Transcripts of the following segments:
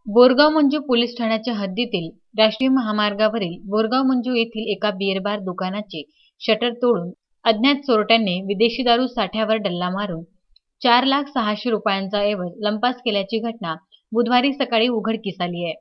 Borgaon Manju police ठाण्याच्या हद्दीतील राष्ट्रीय महामार्गावरील बोरगाव मंजू येथील एका बिअर बार दुकानाचे शटर तोडून अज्ञात चोरट्यांनी विदेशी दारू साठ्यावर डल्ला मारून 4,06,000 रुपयांचा ऐवज लंपास केल्याची घटना बुधवारी सकाळी उघडकीस आली आहे।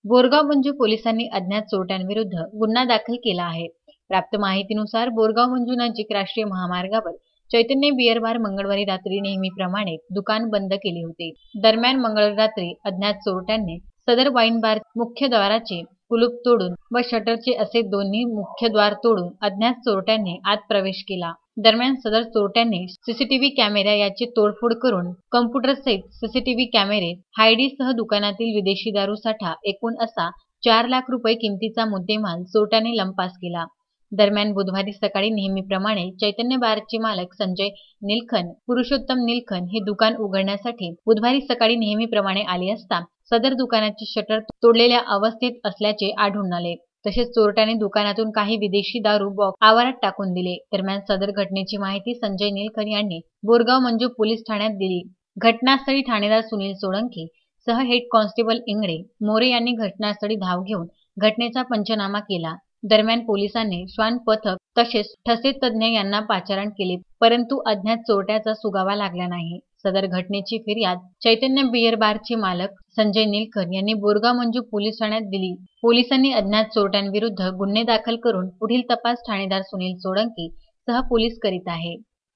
बोरगाव मंजू पोलिसांनी अज्ञात चोरट्यांविरुद्ध गुन्हा दाखल केला आहे। प्राप्त माहितीनुसार बोरगाव मंजू नजीक राष्ट्रीय महामार्गावर चैतन्य बिअर बार मंगळवारी रात्री नेहमीप्रमाणे दुकान बंद केले होते। दरम्यान मंगळवारी रात्री अज्ञात चोरट्यांनी सदर वाईन बार मुख्य द्वाराचे कुलूप तोडून व शटरचे असे दोन्ही मुख्य द्वार तोडून अज्ञात चोरट्यांनी आत प्रवेश केला। दरम्यान सदर चोरट्यांनी सीसीटीव्ही कॅमेरा याची तोडफोड करून कॉम्प्युटर सहित सीसीटीव्ही कॅमेरे हायडी सह दुकानातील विदेशी दारू साठा एकूण असा 4 लाख रुपये किमतीचा मुद्देमाल चोरट्यांनी लंपास केला। दरम्यान बुधवारी सकाळी नेहमीप्रमाणे चैतन्य बारचे मालक संजय निलखन पुरुषोत्तम निलखन हे दुकान उघडण्यासाठी बुधवारी सकाळी नेहमीप्रमाणे आले असता सदर दुकानाचे शटर तोडलेल्या अवस्थेत असल्याचे आढळून आले। तसेच चोरट्याने दुकानातून काही विदेशी दारू बॉक्स आवारात टाकून दिले। दरम्यान सदर घटनेची माहिती संजय निलखन यांनी बोरगाव मंजू पोलीस ठाण्यात दिली। घटनास्थळी ठाणेदार सुनील सोळंकी सह हेड कॉन्स्टेबल इंगळे मोरे यांनी घटनास्थळी धाव घेऊन घटनेचा पंचनामा केला। दरम्यान पोलिसांनी श्वान पथक तसेच ठसे तज्ञ यांना पाचारण केले, परंतु अज्ञात चोरट्याचा सुगावा लागला नाही। सदर घटनेची फिर्याद चैतन्य बिअर बारचे मालक संजय निलखन यांनी बोरगाव मंजू पोलीस ठाण्यात दिली। पोलिसांनी अज्ञात चोरट्यांविरुद्ध गुन्हे दाखल करून पुढील तपास ठाणेदार सुनील सोळंकी सह पोलीस करीत आहे।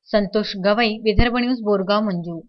संतोष गवई, विदर्भ न्यूज, बोरगाव मंजू।